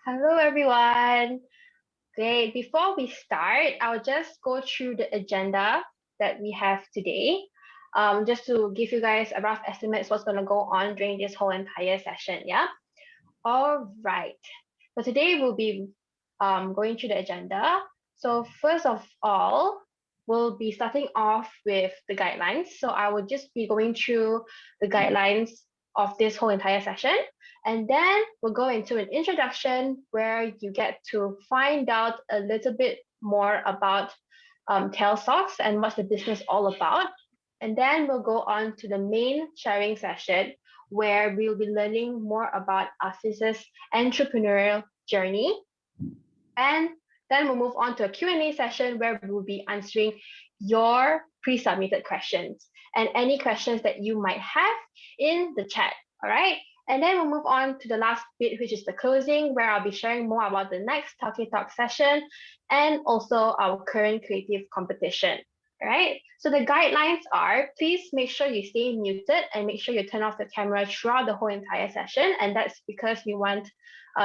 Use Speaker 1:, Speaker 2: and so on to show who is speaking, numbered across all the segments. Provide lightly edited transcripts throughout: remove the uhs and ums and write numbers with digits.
Speaker 1: Hello, everyone. Great. Before we start, I'll just go through the agenda that we have today, just to give you guys a rough estimate what's going to go on during this whole entire session. Yeah. All right. So today we'll be going through the agenda. So first of all, we'll be starting off with the guidelines. So I will just be going through the guidelines of this whole entire session. And then we'll go into an introduction where you get to find out a little bit more about Tail Socks and what's the business all about. And then we'll go on to the main sharing session where we'll be learning more about Afiz's entrepreneurial journey. And then we'll move on to a Q&A session where we will be answering your pre-submitted questions and any questions that you might have in the chat. All right. And then we'll move on to the last bit, which is the closing, where I'll be sharing more about the next Tauke Talk session and also our current creative competition. All right. So the guidelines are, please make sure you stay muted and make sure you turn off the camera throughout the whole entire session. And that's because we want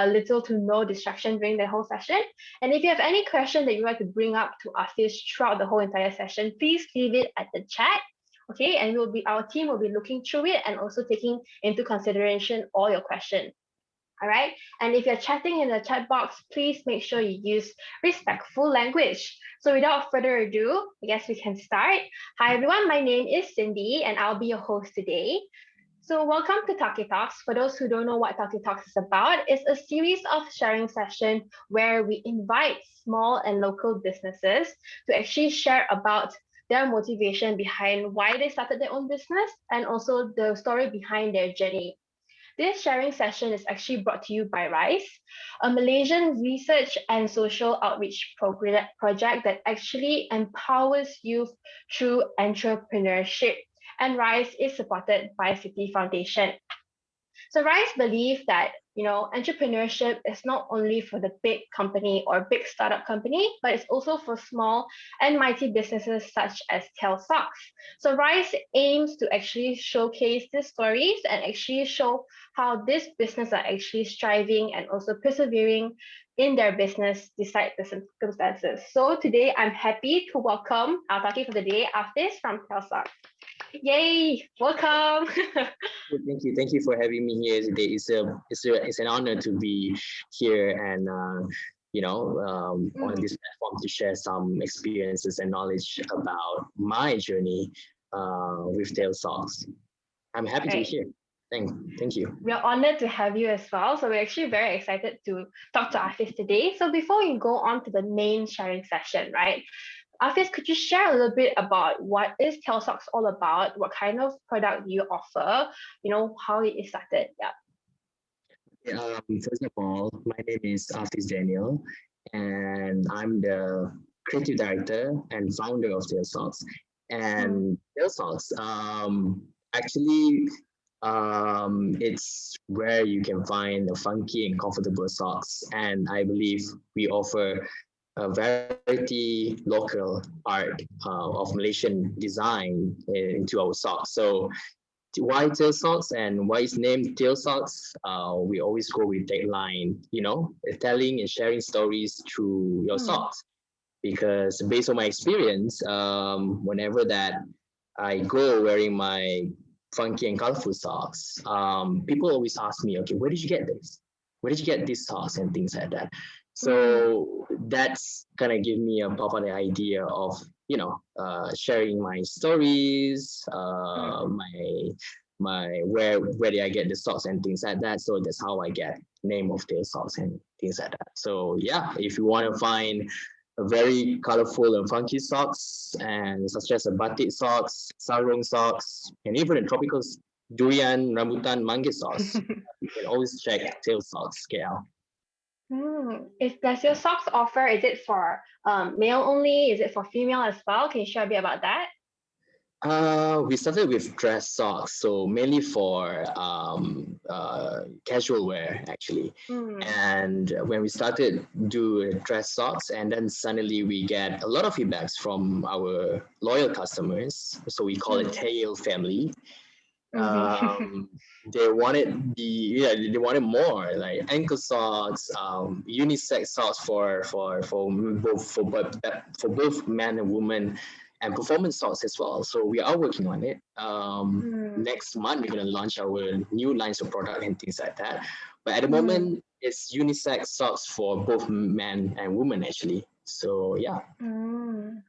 Speaker 1: little to no distraction during the whole session. And if you have any question that you like to bring up to Afiz throughout the whole entire session, please leave it at the chat. Okay, and our team will be looking through it and also taking into consideration all your questions. All right. And if you're chatting in the chat box, please make sure you use respectful language. So without further ado, I guess we can start. Hi, everyone. My name is Cindy, and I'll be your host today. So welcome to Tauke Talks. For those who don't know what Tauke Talks is about, it's a series of sharing sessions where we invite small and local businesses to actually share about their motivation behind why they started their own business and also the story behind their journey. This sharing session is actually brought to you by RISE, a Malaysian research and social outreach project that actually empowers youth through entrepreneurship. And RISE is supported by City Foundation. So Rise believe that entrepreneurship is not only for the big company or big startup company, but it's also for small and mighty businesses such as Tel Socks. So Rise aims to actually showcase these stories and actually show how these businesses are actually striving and also persevering in their business despite the circumstances. So today I'm happy to welcome our talking for the day, Afiz from Tel Socks. Yay! Welcome.
Speaker 2: Thank you for having me here today. It's an honor to be here and on this platform to share some experiences and knowledge about my journey with Tail Socks. I'm happy to be here. Thank you.
Speaker 1: We're honored to have you as well. So we're actually very excited to talk to Afiz today. So before we go on to the main sharing session, right? Afiz, could you share a little bit about what is Tail Socks all about? What kind of product do you offer? How it is started.
Speaker 2: Yeah. First of all, my name is Afiz Daniel, and I'm the creative director and founder of Tail Socks. And Tail Socks, actually, it's where you can find the funky and comfortable socks. And I believe we offer a variety local art of Malaysian design into our socks. So why Tail Socks and why it's named Tail Socks? We always go with tagline, telling and sharing stories through your socks. Because based on my experience, whenever that I go wearing my funky and colorful socks, people always ask me, okay, where did you get this? Where did you get these socks and things like that? So that's kind of give me a pop on the idea of sharing my stories, my where did I get the socks and things like that. So that's how I get name of Tail Socks and things like that. So yeah, if you want to find a very colorful and funky socks and such as a batik socks, sarung socks, and even a tropical durian, rambutan, manggis socks, you can always check Tail Socks KL.
Speaker 1: Does your socks offer, is it for male only? Is it for female as well? Can you share a bit about that?
Speaker 2: We started with dress socks, so mainly for casual wear actually. And when we started do dress socks, and then suddenly we get a lot of feedbacks from our loyal customers. So we call it Tail Family.
Speaker 1: Mm-hmm.
Speaker 2: They wanted they wanted more like ankle socks, unisex socks for both men and women, and performance socks as well. So we are working on it.
Speaker 1: Mm.
Speaker 2: Next month we're gonna launch our new lines of product and things like that. But at the
Speaker 1: Mm.
Speaker 2: moment, it's unisex socks for both men and women actually. So yeah.
Speaker 1: Mm.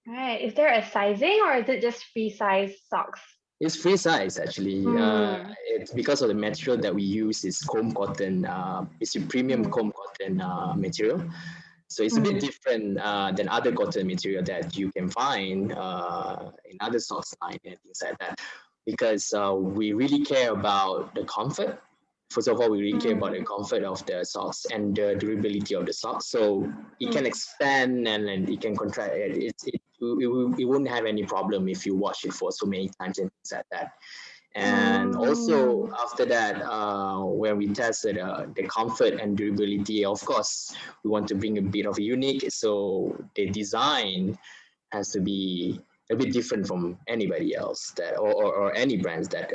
Speaker 1: Right. Is there a sizing or is it just free size socks?
Speaker 2: It's free size actually.
Speaker 1: Mm.
Speaker 2: It's because of the material that we use is comb cotton. It's a premium
Speaker 1: Mm.
Speaker 2: comb cotton material. So it's a bit
Speaker 1: Mm.
Speaker 2: different than other cotton material that you can find in other socks line and things like that. Because we really care about the comfort. First of all, we really care about
Speaker 1: Mm.
Speaker 2: the comfort of the socks and the durability of the socks. So it can
Speaker 1: Mm.
Speaker 2: expand and it can contract. It won't have any problem if you wash it for so many times and things like that. And also
Speaker 1: Mm.
Speaker 2: after that, when we tested the comfort and durability, of course, we want to bring a bit of a unique. So the design has to be a bit different from anybody else that or any brands that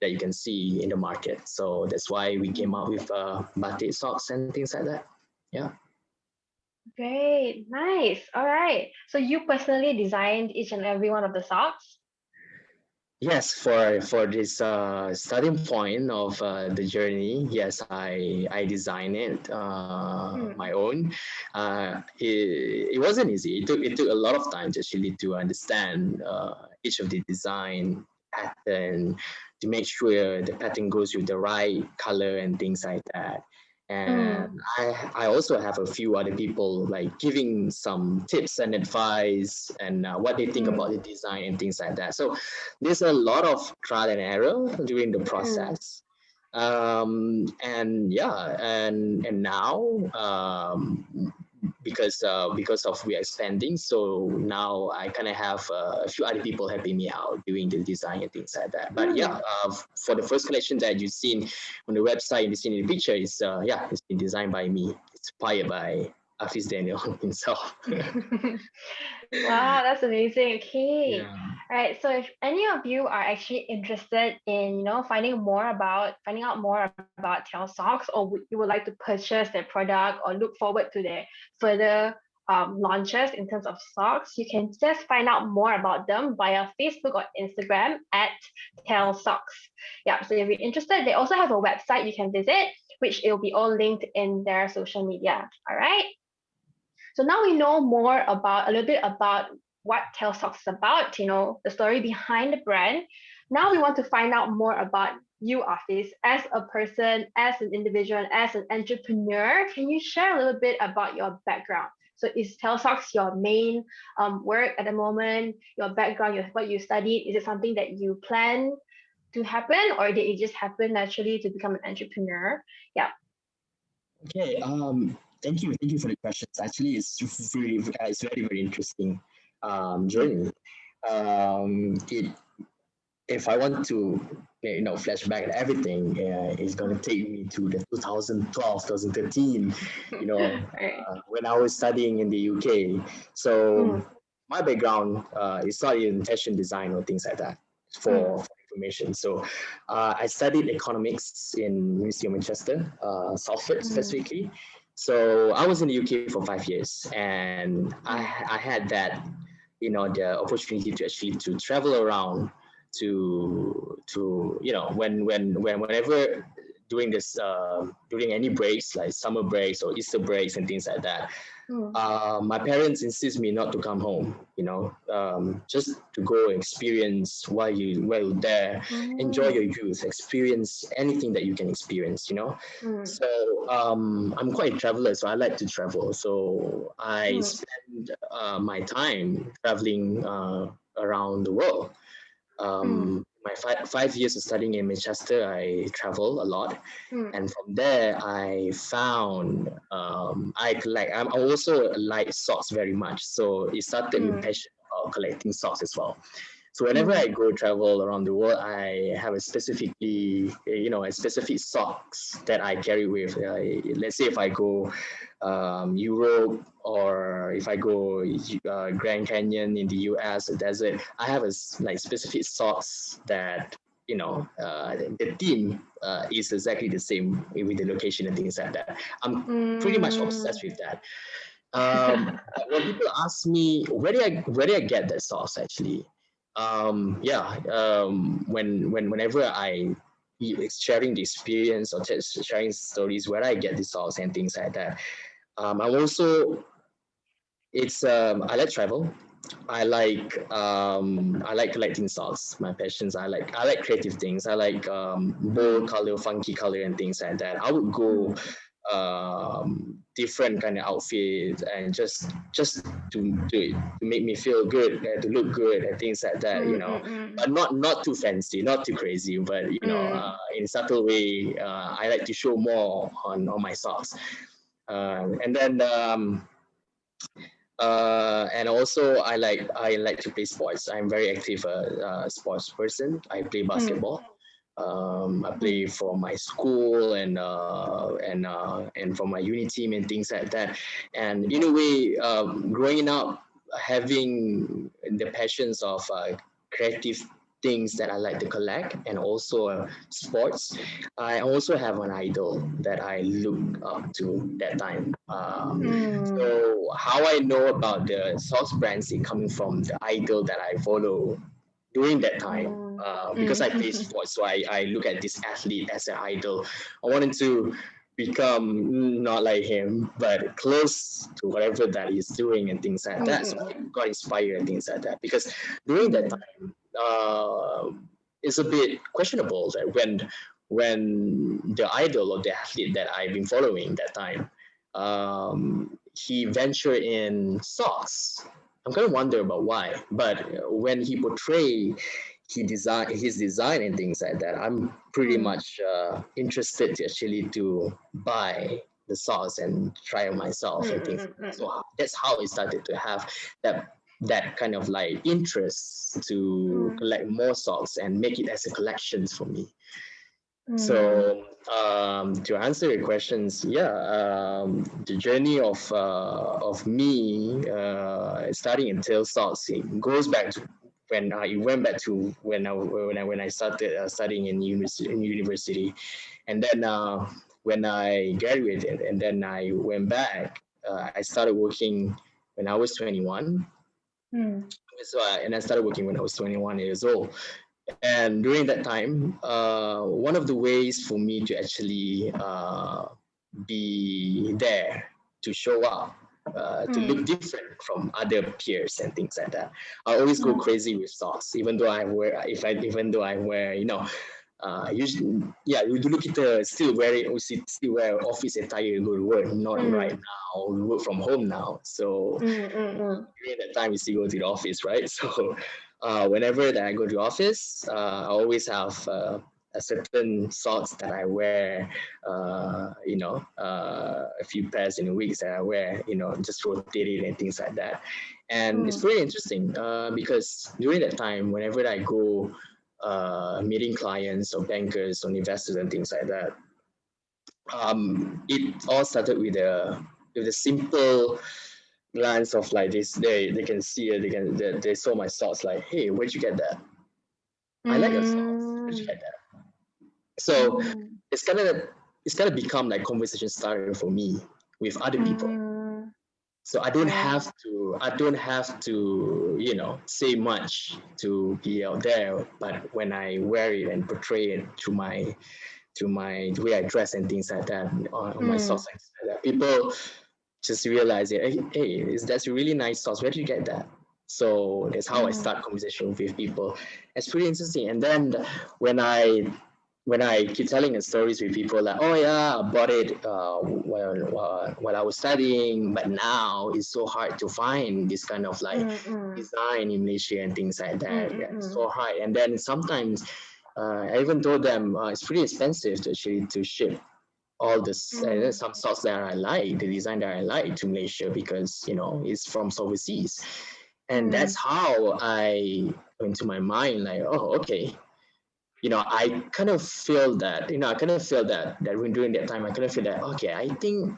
Speaker 2: you can see in the market. So that's why we came
Speaker 1: Mm.
Speaker 2: up with batik socks and things like that. Yeah.
Speaker 1: Great. Nice. All right. So you personally designed each and every one of the socks?
Speaker 2: Yes, for this starting point of the journey, yes, I designed it my
Speaker 1: Mm.
Speaker 2: own. It wasn't easy. It took a lot of time to actually to understand each of the design pattern, to make sure the pattern goes with the right color and things like that. And
Speaker 1: Mm.
Speaker 2: I also have a few other people like giving some tips and advice and what they think about
Speaker 1: Mm.
Speaker 2: the design and things like that. So there's a lot of trial and error during the
Speaker 1: Mm.
Speaker 2: process. And yeah, and now because of we are expanding, so now I kind of have a few other people helping me out doing the design and things like that. But yeah,
Speaker 1: Mm.
Speaker 2: for the first collection that you've seen on the website, you've seen in the picture, is yeah, it's been designed by me, inspired by Afiz Daniel himself.
Speaker 1: Wow, that's amazing. Okay.
Speaker 2: Yeah.
Speaker 1: All right. So if any of you are actually interested in, finding out more about Tail Socks, or you would like to purchase their product or look forward to their further launches in terms of socks, you can just find out more about them via Facebook or Instagram at Tail Socks. Yeah. So if you're interested, they also have a website you can visit, which it will be all linked in their social media. All right. So now we know more about a little bit about what Tails Talks is about, the story behind the brand. Now we want to find out more about you, Office, as a person, as an individual, as an entrepreneur. Can you share a little bit about your background? So is Tails Talks your main work at the moment? Your background, what you studied, is it something that you plan to happen, or did it just happen naturally to become an entrepreneur? Yeah.
Speaker 2: Okay. Thank you for the questions. Actually, it's very, very interesting
Speaker 1: Mm.
Speaker 2: journey. It If I want to, flashback everything, it's gonna take me to the 2012, 2013.
Speaker 1: Right.
Speaker 2: When I was studying in the UK. So
Speaker 1: Mm.
Speaker 2: my background is not in fashion design or things like that. For information. So I studied economics in University of Manchester, Salford
Speaker 1: Mm.
Speaker 2: specifically. So I was in the UK for 5 years, and
Speaker 1: Mm.
Speaker 2: I had that, the opportunity to actually to travel around to whenever during any breaks like summer breaks or Easter breaks and things like that.
Speaker 1: Mm.
Speaker 2: My parents insist me not to come home, just to go experience while you're there, enjoy your
Speaker 1: Mm.
Speaker 2: youth, experience anything that you can experience,
Speaker 1: Mm.
Speaker 2: So I'm quite a traveler, so I like to travel. So I
Speaker 1: Mm.
Speaker 2: spend my time traveling around the world.
Speaker 1: Mm.
Speaker 2: My 5 years of studying in Manchester, I travel a lot,
Speaker 1: Mm.
Speaker 2: and from there I found I'm also like socks very much. So it started with
Speaker 1: Mm.
Speaker 2: passion about collecting socks as well. So whenever
Speaker 1: Mm.
Speaker 2: I go travel around the world, I have a specifically, a specific socks that I carry with. Let's say if I go Europe, or if I go Grand Canyon in the US, the desert, I have like specific socks that the theme is exactly the same with the location and things like that. I'm pretty much
Speaker 1: Mm.
Speaker 2: obsessed with that. When people ask me where do I get that sauce actually, whenever I sharing the experience or sharing stories where I get the sauce and things like that. I'm also it's I like travel. I like collecting socks. My passions. I like creative things. I like bold
Speaker 1: Mm.
Speaker 2: color, funky color, and things like that. I would go
Speaker 1: Mm.
Speaker 2: different kind of outfits and just to make me feel good, to look good and things like that.
Speaker 1: Mm. Mm.
Speaker 2: But not too fancy, not too crazy. But
Speaker 1: Mm.
Speaker 2: in a subtle way, I like to show more on my socks. And then and also I like to play sports. I'm very active sports person. I play
Speaker 1: Mm.
Speaker 2: basketball. I play
Speaker 1: Mm.
Speaker 2: for my school and for my uni team and things like that. And in a way, growing up, having the passions of creative things that I like to collect, and also sports. I also have an idol that I look up to that time.
Speaker 1: Mm.
Speaker 2: So how I know about the sauce brands is coming from the idol that I follow during that time.
Speaker 1: Mm.
Speaker 2: Because I
Speaker 1: Mm.
Speaker 2: play sports, so I look at this athlete as an idol. I wanted to become not like him, but close to whatever that he's doing and things like that. So I
Speaker 1: Mm.
Speaker 2: got inspired and things like that. Because during that
Speaker 1: Mm.
Speaker 2: time, it's a bit questionable that when the idol or the athlete that I've been following that time, he ventured in socks. I'm gonna wonder about why, but when he portray his design and things like that, I'm pretty
Speaker 1: Mm.
Speaker 2: much interested to actually to buy the socks and try it myself and things
Speaker 1: Mm.
Speaker 2: like that.
Speaker 1: Mm.
Speaker 2: So that's how I started to have that kind of like interest to
Speaker 1: Mm.
Speaker 2: collect more socks and make it as a collection for me.
Speaker 1: Mm.
Speaker 2: So to answer your questions, yeah, the journey of me starting in tail socks, it goes back to when I went back to when I started studying in university, and then when I graduated, and then I went back. I started working when I was 21.
Speaker 1: Mm.
Speaker 2: And I started working when I was 21 years old. And during that time, one of the ways for me to actually be there to show up, to look
Speaker 1: Mm.
Speaker 2: different from other peers and things like that. I always go
Speaker 1: Mm.
Speaker 2: crazy with socks, even though I wear, usually, yeah, you do look at still wear office attire to go to work. Not right
Speaker 1: Mm.
Speaker 2: now. We work from home now, so
Speaker 1: Mm. Mm.
Speaker 2: during that time we still go to the office, right? So whenever that I go to office, I always have a certain socks that I wear, a few pairs in a week that I wear, just rotated and things like that. And it's
Speaker 1: Mm.
Speaker 2: pretty interesting because during that time, whenever I go meeting clients or bankers or investors and things like that, it all started with a simple glance of like this. They can see it. They saw my socks. Like, hey, where'd you get that? I like your socks. Where'd you
Speaker 1: Mm.
Speaker 2: get that? So
Speaker 1: Mm.
Speaker 2: it's kind of it's kind of become like conversation starter for me with other people.
Speaker 1: Mm.
Speaker 2: So
Speaker 1: Right.
Speaker 2: I don't have to say much to be out there. But when I wear it and portray it to my the way I dress and things like that on my
Speaker 1: Mm.
Speaker 2: socks and things like that, people just realize it. Hey, that's a really nice sauce. Where did you get that? So that's how I
Speaker 1: Mm.
Speaker 2: start conversation with people. It's pretty interesting. And then when I when I keep telling the stories with people like, oh yeah, I bought it while I was studying, but now it's so hard to find this kind of like
Speaker 1: Mm. Mm.
Speaker 2: design in Malaysia and things like that.
Speaker 1: Mm.
Speaker 2: Yeah, it's
Speaker 1: Mm.
Speaker 2: so hard. And then sometimes I even told them it's pretty expensive to actually to ship all this
Speaker 1: Mm.
Speaker 2: some socks that I like, the design that I like to Malaysia because it's from overseas, and that's
Speaker 1: Mm.
Speaker 2: how into my mind like, oh, okay, I kind of feel that, I kind of feel that when during that time, I kind of feel that, okay, I think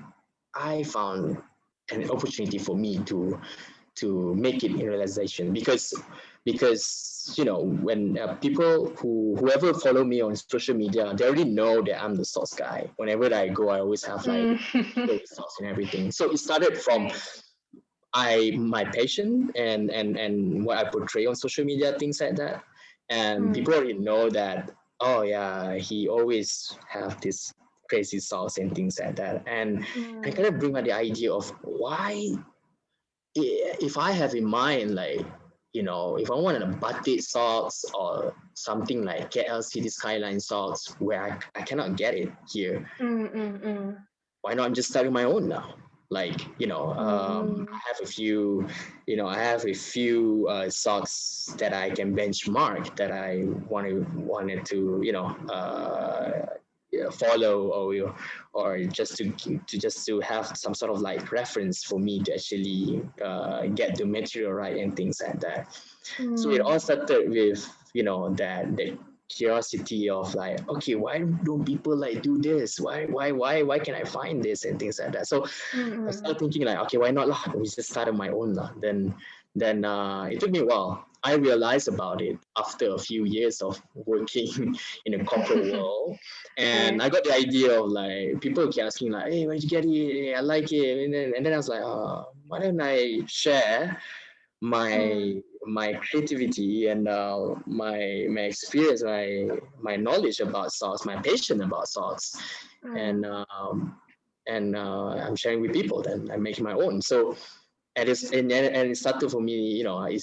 Speaker 2: I found an opportunity for me to make it in realization, because when people whoever follow me on social media, they already know that I'm the sauce guy. Whenever I go, I always have like
Speaker 1: Mm.
Speaker 2: sauce and everything. So it started from
Speaker 1: Right.
Speaker 2: my passion and what I portray on social media, things like that. And
Speaker 1: Mm.
Speaker 2: people already know that, oh yeah, he always have this crazy sauce and things like that. And I
Speaker 1: Mm.
Speaker 2: kind of bring out the idea of why, if I have in mind, like, if I want a batik socks or something like KL City Skyline socks where I cannot get it here,
Speaker 1: Mm. Mm.
Speaker 2: why not just starting my own now? Like, I
Speaker 1: Mm.
Speaker 2: have a few, socks that I can benchmark, that I wanted to, yeah, follow, or just to have some sort of like reference for me to actually get the material right and things like that. So it
Speaker 1: Mm.
Speaker 2: all started with, that curiosity of like, okay, why don't people like do this? Why can I find this and things like that? So I
Speaker 1: Mm.
Speaker 2: started thinking like, okay, why not lah? We just started my own lah. Then it took me a while. I realized about it after a few years of working in a corporate world, and
Speaker 1: Right.
Speaker 2: I got the idea of like people keep asking like, hey, where did you get it? I like it, and then I was like, why don't I share
Speaker 1: Mm.
Speaker 2: my creativity and my experience, my knowledge about socks, my passion about socks, and
Speaker 1: Mm.
Speaker 2: I'm sharing with people. Then I'm making my own. So and it started for me. I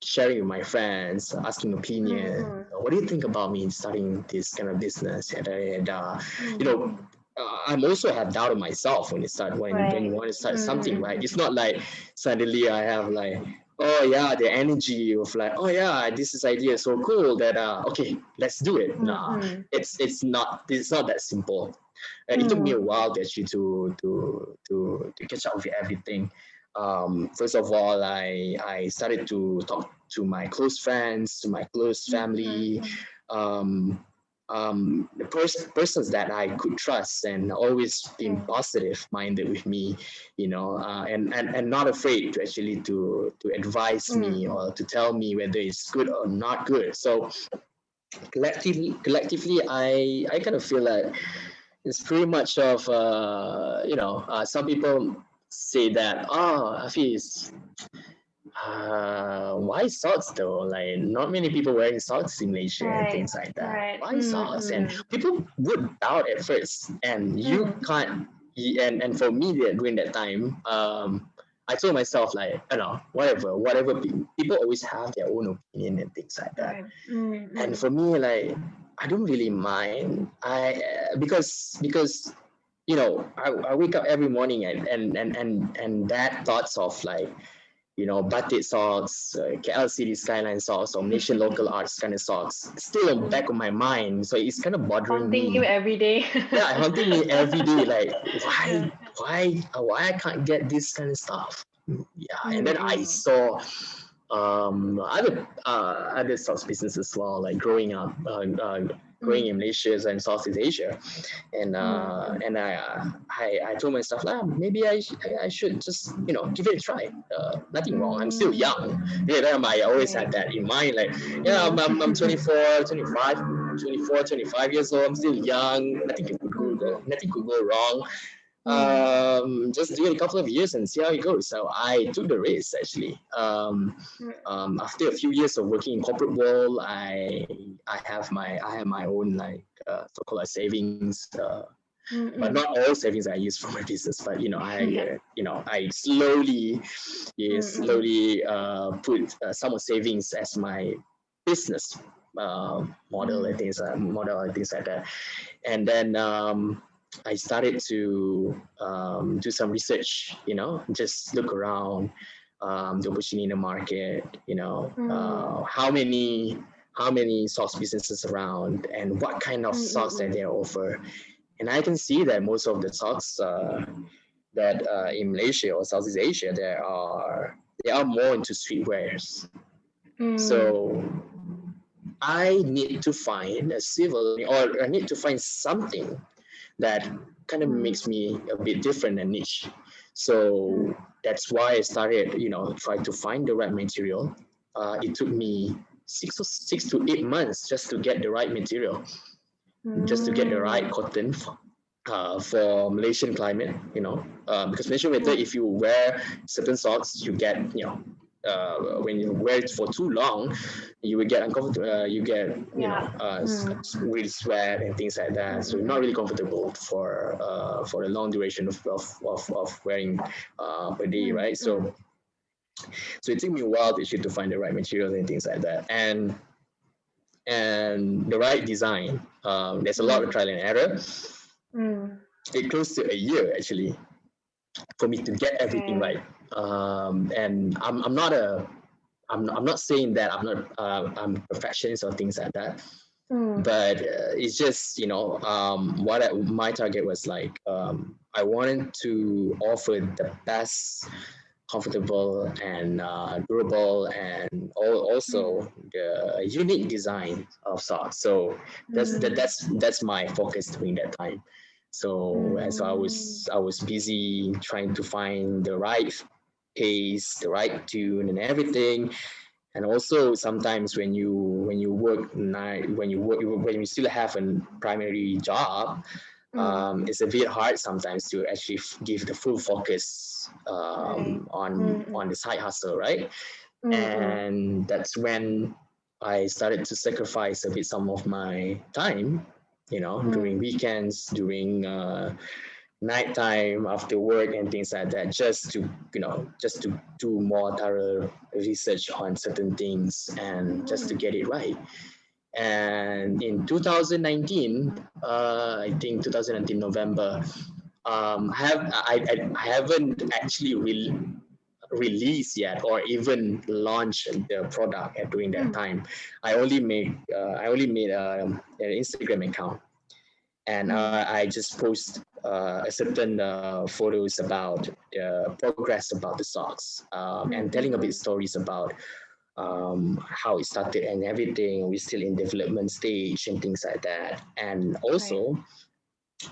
Speaker 2: sharing with my friends, asking opinion.
Speaker 1: Mm.
Speaker 2: What do you think about me starting this kind of business? And you
Speaker 1: Mm.
Speaker 2: know, I'm also have doubted myself when when you
Speaker 1: Right.
Speaker 2: want to start something, right?
Speaker 1: Mm.
Speaker 2: It's not like suddenly I have like, oh yeah, the energy of like, oh yeah, this is idea so cool that okay, let's do it. Nah,
Speaker 1: Mm.
Speaker 2: it's not that simple. It took me a
Speaker 1: Mm.
Speaker 2: while actually to catch up with everything. First of all, I started to talk to my close friends, to my close family,
Speaker 1: Mm.
Speaker 2: um, persons that I could trust and always been
Speaker 1: Right.
Speaker 2: positive minded with me, and not afraid to actually to advise me
Speaker 1: Mm.
Speaker 2: or to tell me whether it's good or not good. So collectively, I kind of feel like it's pretty much of some people say that, oh, Hafiz, why socks though? Like not many people wearing socks in Malaysia and
Speaker 1: Right.
Speaker 2: things like that.
Speaker 1: Right.
Speaker 2: Why socks? And people would doubt at first, and you
Speaker 1: Mm.
Speaker 2: can't. And for me, during that time, I told myself like, whatever. People always have their own opinion and things like that.
Speaker 1: Right.
Speaker 2: And for me, like, I don't really mind. Because I wake up every morning and that thoughts of like, batik socks, KL City Skyline socks, or Malaysian local arts kind of socks still on the back of my mind. So it's kind of bothering
Speaker 1: Haunting you
Speaker 2: me.
Speaker 1: every day.
Speaker 2: Yeah, haunting me every day. Like,
Speaker 1: Yeah.
Speaker 2: why I can't get this kind of stuff? Yeah, and then I
Speaker 1: Mm.
Speaker 2: saw other socks business as well, like growing in
Speaker 1: Mm.
Speaker 2: Malaysia and Southeast Asia, and I told myself, maybe I should just give it a try. Nothing wrong. I'm still
Speaker 1: Mm.
Speaker 2: young. Yeah, I always
Speaker 1: Right.
Speaker 2: had that in mind. Like, yeah, I'm
Speaker 1: Mm.
Speaker 2: 24, 25, 24, 25 years old. I'm still young. Nothing could go wrong.
Speaker 1: Mm.
Speaker 2: Just do it a couple of years and see how it goes. So I took the risk actually. After a few years of working in corporate world, I have my own like so-called savings, but not
Speaker 1: Mm.
Speaker 2: all savings I use for my business. But
Speaker 1: Yeah.
Speaker 2: I slowly, yeah,
Speaker 1: Mm.
Speaker 2: slowly put some of savings as my business
Speaker 1: Mm.
Speaker 2: model and things like that. And then I started to do some research, just look around the opportunity in the market,
Speaker 1: Mm.
Speaker 2: how many socks businesses around and what kind of socks that they offer. And I can see that most of the socks that in Malaysia or Southeast Asia, they are more into streetwears.
Speaker 1: Mm.
Speaker 2: So I need to find a civil, or I need to find something that kind of
Speaker 1: Mm.
Speaker 2: makes me a bit different and niche. So that's why I started, try to find the right material. It took me 6 to 8 months just to get the right material, just to get the right
Speaker 1: Mm.
Speaker 2: cotton for Malaysian climate, because Malaysian weather,
Speaker 1: Mm.
Speaker 2: if you wear certain socks, you get, when you wear it for too long, you will get uncomfortable. You get,
Speaker 1: Yeah. Mm.
Speaker 2: really sweat and things like that. So you're not really comfortable for a long duration of wearing per day,
Speaker 1: Mm.
Speaker 2: right?
Speaker 1: Mm.
Speaker 2: So it took me a while to actually to find the right materials and things like that, and the right design. There's a lot of
Speaker 1: Mm.
Speaker 2: trial and error.
Speaker 1: Mm.
Speaker 2: It close to a year actually for me to get everything
Speaker 1: Okay.
Speaker 2: right. And I'm not saying that I'm a perfectionist or things like that,
Speaker 1: Mm.
Speaker 2: but it's just my target was like, I wanted to offer the best comfortable and durable, and
Speaker 1: Mm.
Speaker 2: also the unique design of socks. So
Speaker 1: Mm.
Speaker 2: that's my focus during that time. So as
Speaker 1: Mm.
Speaker 2: I was busy trying to find the right pace, the right tune, and everything. And also sometimes when you work night, when you still have a primary job,
Speaker 1: Mm.
Speaker 2: it's a bit hard sometimes to actually give the full focus
Speaker 1: Right.
Speaker 2: on the side hustle, right?
Speaker 1: Mm. Mm.
Speaker 2: And that's when I started to sacrifice a bit some of my time, during
Speaker 1: Mm.
Speaker 2: weekends, during nighttime after work and things like that, just to do more thorough research on certain things and just to
Speaker 1: Mm.
Speaker 2: get it right. And in 2019, I think 2019 November, I haven't actually released yet or even launched the product during that
Speaker 1: Mm.
Speaker 2: time. I only made an Instagram account, and
Speaker 1: Mm.
Speaker 2: I just post a certain photos about the progress about the socks, and telling a bit
Speaker 1: Mm.
Speaker 2: stories about how it started and everything. We're still in development stage and things like that. And
Speaker 1: Right.
Speaker 2: also,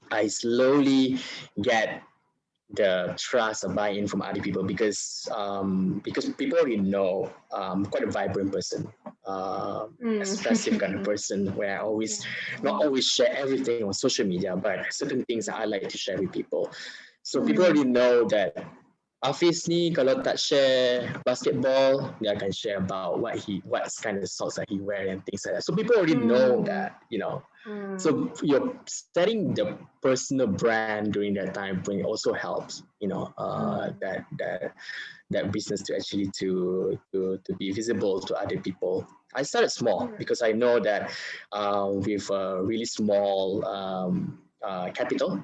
Speaker 2: I slowly get the trust or buy-in from other people, because people already know I'm quite a vibrant person, expressive kind of
Speaker 1: Mm.
Speaker 2: person, where I always
Speaker 1: Yeah.
Speaker 2: not
Speaker 1: Mm.
Speaker 2: always share everything on social media, but certain things that I like to share with people. So people
Speaker 1: Mm.
Speaker 2: already know that Afiz ni kalau tak share basketball, dia akan share about what kind of socks that he wear and things like that. So people already know
Speaker 1: Mm.
Speaker 2: that.
Speaker 1: Mm.
Speaker 2: So you're setting the personal brand during that time when it also helps,
Speaker 1: Mm.
Speaker 2: that business to actually to be visible to other people. I started small
Speaker 1: Mm.
Speaker 2: because I know that with a really small capital,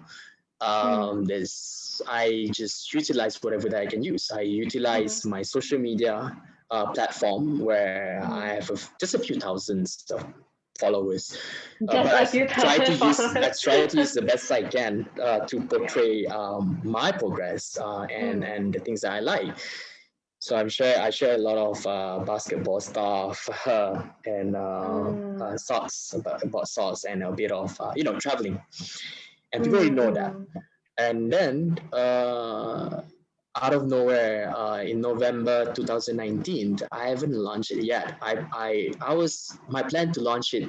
Speaker 1: Mm.
Speaker 2: there's I just utilize whatever that I can use. I
Speaker 1: Mm.
Speaker 2: utilize my social media platform where I
Speaker 1: Mm.
Speaker 2: have just a few thousands of followers,
Speaker 1: Just
Speaker 2: but
Speaker 1: a few thousand
Speaker 2: I
Speaker 1: followers.
Speaker 2: try to use the best I can to
Speaker 1: Yeah.
Speaker 2: portray my progress
Speaker 1: Mm.
Speaker 2: and the things that I like. So I share a lot of basketball stuff and
Speaker 1: Mm.
Speaker 2: socks about socks and a bit of traveling, and people already
Speaker 1: Mm.
Speaker 2: know that.
Speaker 1: Mm.
Speaker 2: And then out of nowhere, in November 2019, I haven't launched it yet. I was my plan to launch it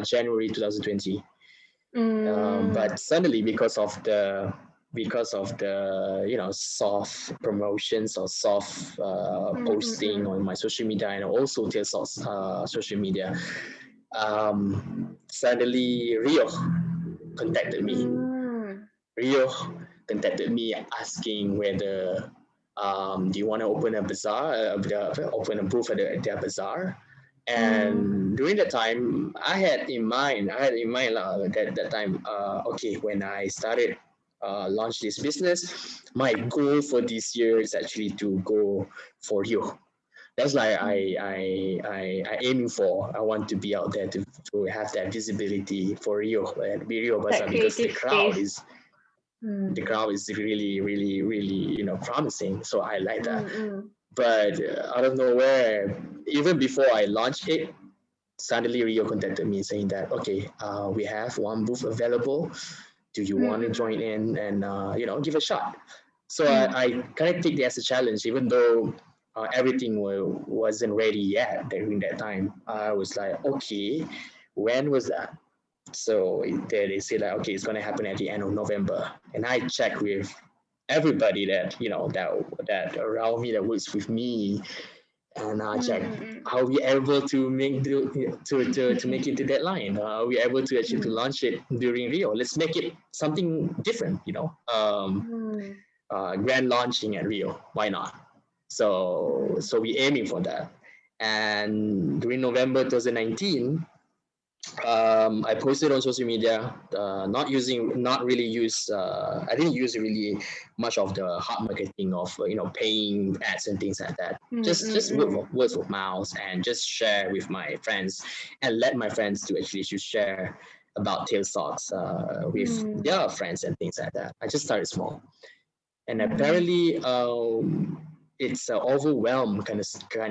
Speaker 2: January 2020,
Speaker 1: Mm.
Speaker 2: but suddenly because of the soft promotions or soft
Speaker 1: Mm. Mm.
Speaker 2: posting
Speaker 1: Mm.
Speaker 2: on my social media and also Tesl's social media, suddenly Rio contacted me.
Speaker 1: Mm.
Speaker 2: Rio contacted me asking whether do you want to open a bazaar, open a booth at their bazaar.
Speaker 1: Mm.
Speaker 2: And during that time, I had in mind that time, okay, when I started launch this business, my goal for this year is actually to go for Rio. That's like
Speaker 1: Mm.
Speaker 2: I aiming for. I want to be out there to have that visibility for Rio and be Rio Bazaar,
Speaker 1: That
Speaker 2: because
Speaker 1: creative space.
Speaker 2: the
Speaker 1: Mm.
Speaker 2: crowd is really, really, really, promising. So I like that.
Speaker 1: Mm. Mm.
Speaker 2: But out of nowhere, even before I launched it, suddenly Rio contacted me saying that, okay, we have one booth available. Do you want to join in and give a shot? So I kind of take it as a challenge, even though everything wasn't ready yet during that time. I was like, okay, when was that? So they say like, okay, it's gonna happen at the end of November, and I check with everybody that that around me that works with me, and I check are we able to make to make it to deadline? Are we able to actually to launch it during Rio? Let's make it something different, grand launching at Rio. Why not? So we aiming for that. And during November 2019, I posted on social media, not really use. I didn't use really much of the hard marketing of paying ads and things like that. Just words of mouth and just share with my friends and let my friends to actually to share about tail socks with their friends and things like that. I just started small, and apparently it's overwhelmed kind of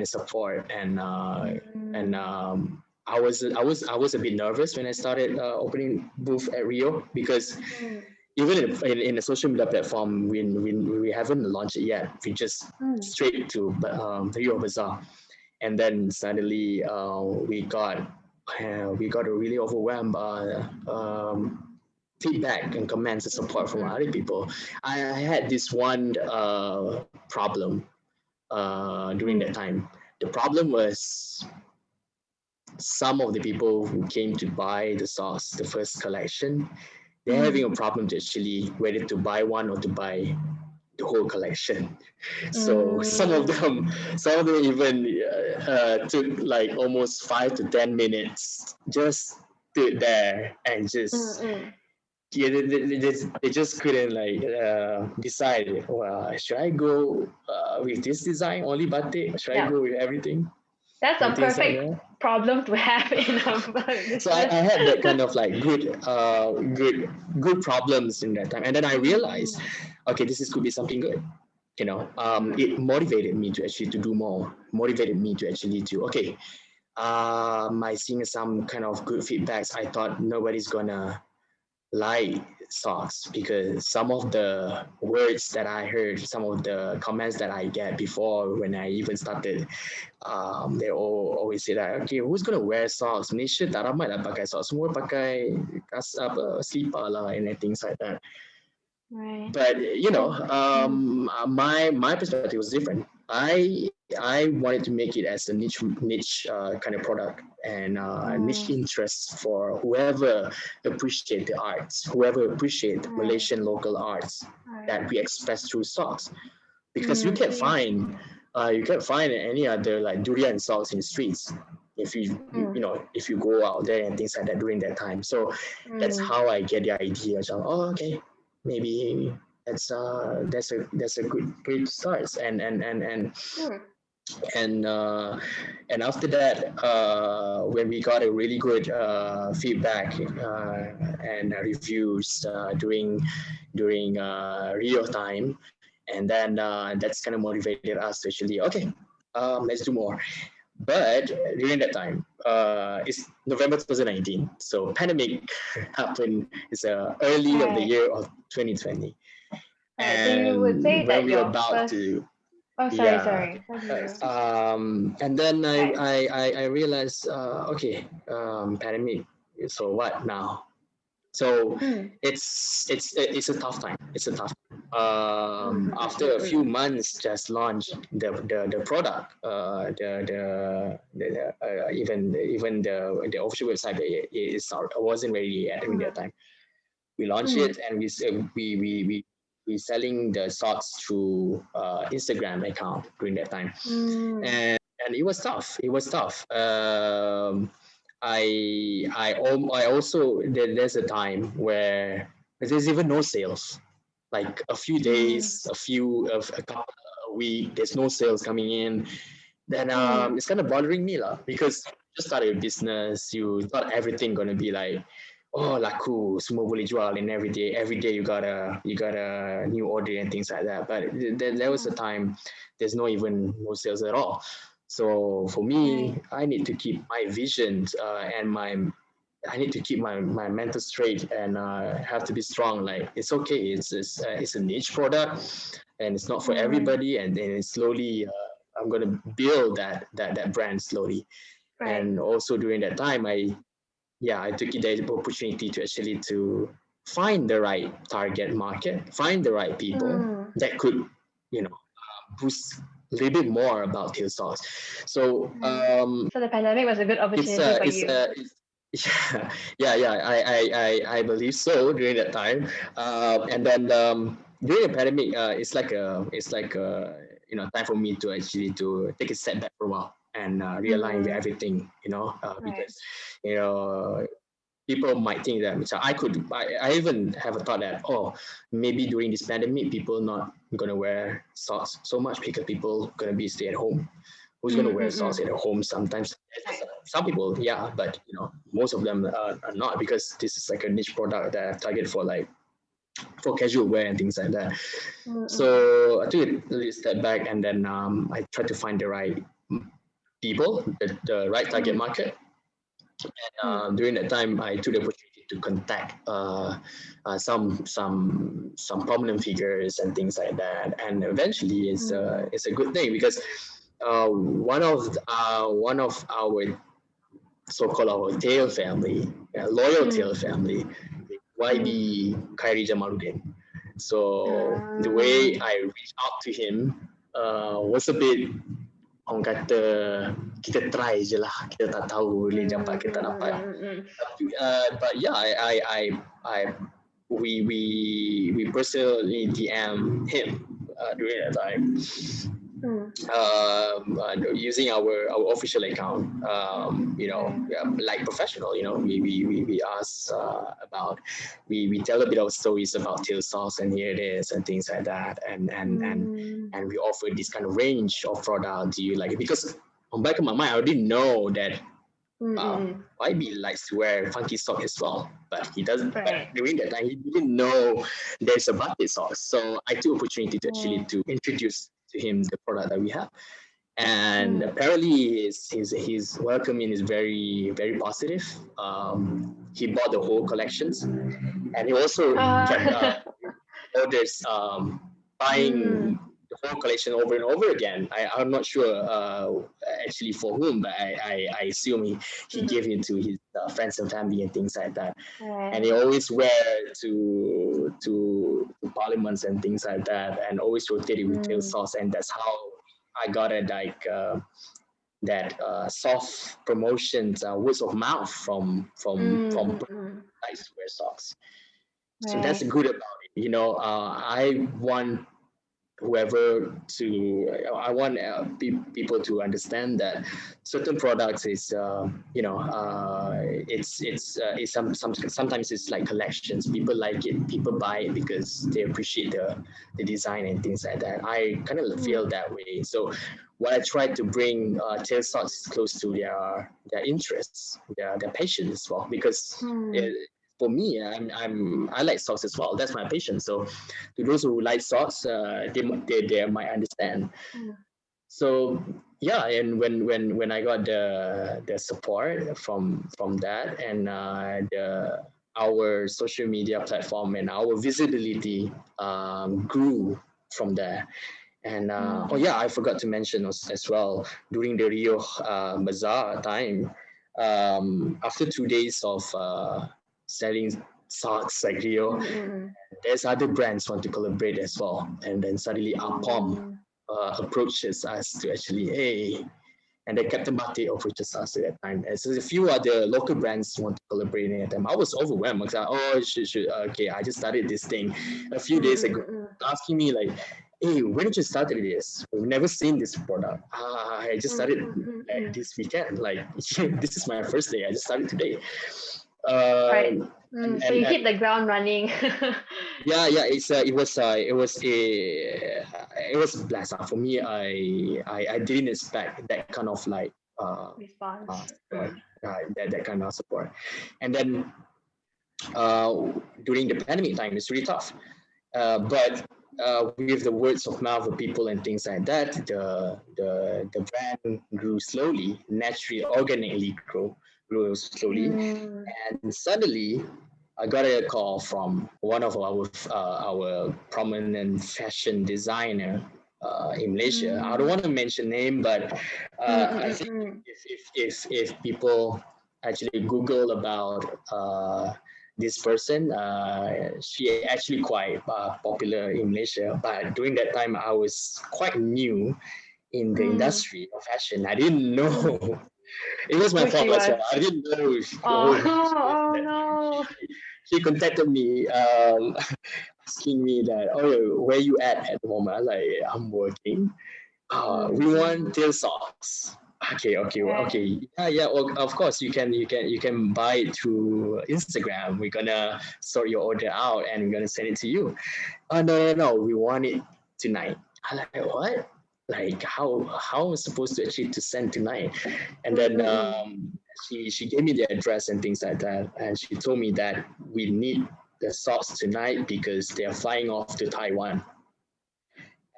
Speaker 2: support and I was a bit nervous when I started opening booth at Rio because even in the social media platform we haven't launched it yet. We just straight to Rio Bazaar, and then suddenly we got really overwhelmed feedback and comments and support from other people. I had this one problem during that time. The problem was some of the people who came to buy the sauce, the first collection, they're having a problem to actually whether to buy one or to buy the whole collection. So some of them even took like almost 5 to 10 minutes just stood there and just yeah, they just couldn't like decide. Well, should I go with this design only batik? Should I
Speaker 1: Yeah,
Speaker 2: go with everything
Speaker 1: that's a
Speaker 2: and things like
Speaker 1: perfect
Speaker 2: that?
Speaker 1: problem to have in a
Speaker 2: So I
Speaker 1: business.
Speaker 2: had that kind of like good problems in that time, and then I realized, okay, this is could be something good. It motivated me to actually to do more. Motivated me to actually to okay. I seeing some kind of good feedbacks. I thought nobody's gonna like socks because some of the words that I heard, some of the comments that I get before when I even started, they all always say that, okay, who's gonna wear socks? Malaysia tak ramai lah pakai socks, semua pakai slipper lah and things like that.
Speaker 1: Right.
Speaker 2: But my perspective was different. I wanted to make it as a niche kind of product and niche interest for whoever appreciate the arts, whoever appreciate Malaysian local arts that we express through socks, because you can't find any other like durian socks in the streets if if you go out there and things like that during that time. So that's how I get the idea. So, okay, maybe that's a good great start. And after that, when we got a really good feedback and reviews during Rio time, and then that's kind of motivated us to actually okay, let's do more. But during that time, it's November 2019, so pandemic happened. It's early of the
Speaker 1: Right.
Speaker 2: year of 2020,
Speaker 1: Right. So you would say
Speaker 2: and when
Speaker 1: that
Speaker 2: we're
Speaker 1: your
Speaker 2: about
Speaker 1: first.
Speaker 2: to
Speaker 1: Oh, sorry,
Speaker 2: yeah.
Speaker 1: sorry. Continue.
Speaker 2: And then I
Speaker 1: Right.
Speaker 2: I I, I realized okay, pandemic. So what now? So it's a tough time. It's a tough time. After a few months, just launched the product. Even the official website wasn't ready yet during that time. We launched it and we selling the socks through Instagram account during that time, and it was tough. It was tough. I also there's a time where there's even no sales, like a few days, a couple a week. There's no sales coming in. Then it's kind of bothering me lah because you just started a business. You thought everything gonna be like oh laku semua boleh jual, and every day you got a new order and things like that. But there was a time there's no sales at all. So for me,
Speaker 1: Right.
Speaker 2: I need to keep my visions and my I need to keep my mental straight, and have to be strong. Like it's okay, it's a niche product, and it's not for
Speaker 1: Mm,
Speaker 2: everybody. And then slowly, I'm gonna build that brand slowly.
Speaker 1: right.
Speaker 2: And also during that time, I took the opportunity to actually to find the right target market, find the right people
Speaker 1: Mm,
Speaker 2: that could, boost a little bit more about Tail Stocks. So
Speaker 1: right. So the pandemic was a good
Speaker 2: it's
Speaker 1: opportunity for you.
Speaker 2: I believe so during that time. And then during the pandemic, it's like time for me to actually to take a step back for a while and realign with
Speaker 1: Mm,
Speaker 2: everything,
Speaker 1: right.
Speaker 2: because you know people might think that I even have a thought that, oh, maybe during this pandemic people not gonna wear socks so much because people gonna be stay at home. Who's gonna
Speaker 1: Mm,
Speaker 2: wear
Speaker 1: mm,
Speaker 2: socks
Speaker 1: mm.
Speaker 2: at home sometimes?
Speaker 1: Right.
Speaker 2: Some people, yeah, but most of them are not, because this is like a niche product that I target for, like for casual wear and things like that.
Speaker 1: Mm, mm,
Speaker 2: So I took a little step back, and then I tried to find the right people, the right target
Speaker 1: mm,
Speaker 2: market.
Speaker 1: mm,
Speaker 2: During that time, I took the opportunity to contact some prominent figures and things like that, and eventually
Speaker 1: mm,
Speaker 2: it's a good thing, because one of our so-called our tail family, loyal tail
Speaker 1: mm,
Speaker 2: family,
Speaker 1: mm.
Speaker 2: YB Khairi Jamaluddin. So the way
Speaker 1: Ah,
Speaker 2: I reached out to him was a bit, orang kata, kita try je lah, kita tak tahu boleh dapat ke tak dapat.
Speaker 1: mm.
Speaker 2: But yeah, I we personally DM him during that time,
Speaker 1: Mm,
Speaker 2: using our official account.
Speaker 1: right.
Speaker 2: Like professional. We ask about, we tell a bit of stories about tail sauce, and here it is and things like that,
Speaker 1: Mm,
Speaker 2: and we offer this kind of range of product. Do you like it? Because on back of my mind, I didn't know that
Speaker 1: mm, mm.
Speaker 2: YB likes to wear funky sock as well, but he doesn't.
Speaker 1: Right.
Speaker 2: But during that time, he didn't know there's a bucket sauce. So I took opportunity to actually
Speaker 1: Mm,
Speaker 2: to introduce to him the product that we have, and
Speaker 1: mm.
Speaker 2: apparently his welcoming is very very positive. He bought the whole collections, and he also kept
Speaker 1: Uh,
Speaker 2: orders,
Speaker 1: mm,
Speaker 2: buying the whole collection over and over again. I'm not sure actually for whom, but I assume he gave
Speaker 1: mm,
Speaker 2: it to his friends and family and things like that. And
Speaker 1: right.
Speaker 2: he always wear to parliaments and things like that, and always rotated with tail
Speaker 1: Mm,
Speaker 2: sauce, and that's how I got it, like that soft promotions, words of mouth from
Speaker 1: mm.
Speaker 2: likes to wear socks. So that's
Speaker 1: Right.
Speaker 2: good about it. I want whoever to I want people to understand that certain products is it's sometimes it's like collections. People like it, people buy it because they appreciate the design and things like that. I kind of feel
Speaker 1: Mm,
Speaker 2: that way. So what I try to bring tail stocks close to their interests, their passion as well, because
Speaker 1: mm,
Speaker 2: it, for me, I like socks as well. That's my passion. So to those who like socks, they might understand.
Speaker 1: mm,
Speaker 2: So yeah, and when I got the support from that, and the our social media platform and our visibility grew from there. And oh
Speaker 1: mm,
Speaker 2: yeah, I forgot to mention as well, during the Rio Bazaar time, after 2 days of selling socks like Rio,
Speaker 1: mm,
Speaker 2: there's other brands want to collaborate as well. And then suddenly Apom
Speaker 1: mm,
Speaker 2: approaches us to actually, hey, and then Captain Batik approaches us at that time. And so a few other local brands want to collaborate at them. I was overwhelmed. I was like, oh, okay, I just started this thing a few days ago. Asking me like, hey, when did you start this? We've never seen this product. I just
Speaker 1: mm,
Speaker 2: started
Speaker 1: mm, mm,
Speaker 2: like
Speaker 1: mm.
Speaker 2: this weekend. Like, this is my first day. I just started today.
Speaker 1: Right.
Speaker 2: Um,
Speaker 1: So you
Speaker 2: and
Speaker 1: hit the ground running.
Speaker 2: yeah, it was blessed for me. I didn't expect that kind of like
Speaker 1: Response.
Speaker 2: support, that kind of support. And then during the pandemic time, it's really tough. But with the words of mouth of people and things like that, the brand grew slowly, naturally, organically grew slowly,
Speaker 1: Mm.
Speaker 2: and suddenly I got a call from one of our prominent fashion designer in Malaysia. I don't
Speaker 1: Mm.
Speaker 2: want to mention name, but
Speaker 1: Mm, mm,
Speaker 2: I
Speaker 1: mm,
Speaker 2: think
Speaker 1: mm.
Speaker 2: if people actually Google about this person, she actually quite popular in Malaysia. But during that time, I was quite new in the
Speaker 1: Mm.
Speaker 2: industry of fashion. I didn't
Speaker 1: Mm.
Speaker 2: know. It was my
Speaker 1: Who she
Speaker 2: fault as
Speaker 1: was?
Speaker 2: well. I didn't know
Speaker 1: Oh,
Speaker 2: who she was at
Speaker 1: oh
Speaker 2: that time.
Speaker 1: no.
Speaker 2: She contacted me, asking me that, oh, where you at the moment? I was like, I'm working. We
Speaker 1: Mm.
Speaker 2: want tail socks. Okay.
Speaker 1: Right.
Speaker 2: Yeah. Well, of course, you can buy it through Instagram. We're gonna sort your order out and we're gonna send it to you. Oh no. We want it tonight. I like what? Like how am I supposed to actually to send tonight? And
Speaker 1: Mm,
Speaker 2: then
Speaker 1: mm, mm.
Speaker 2: she gave me the address and things like that, and she told me that we need the socks tonight because they're flying off to Taiwan.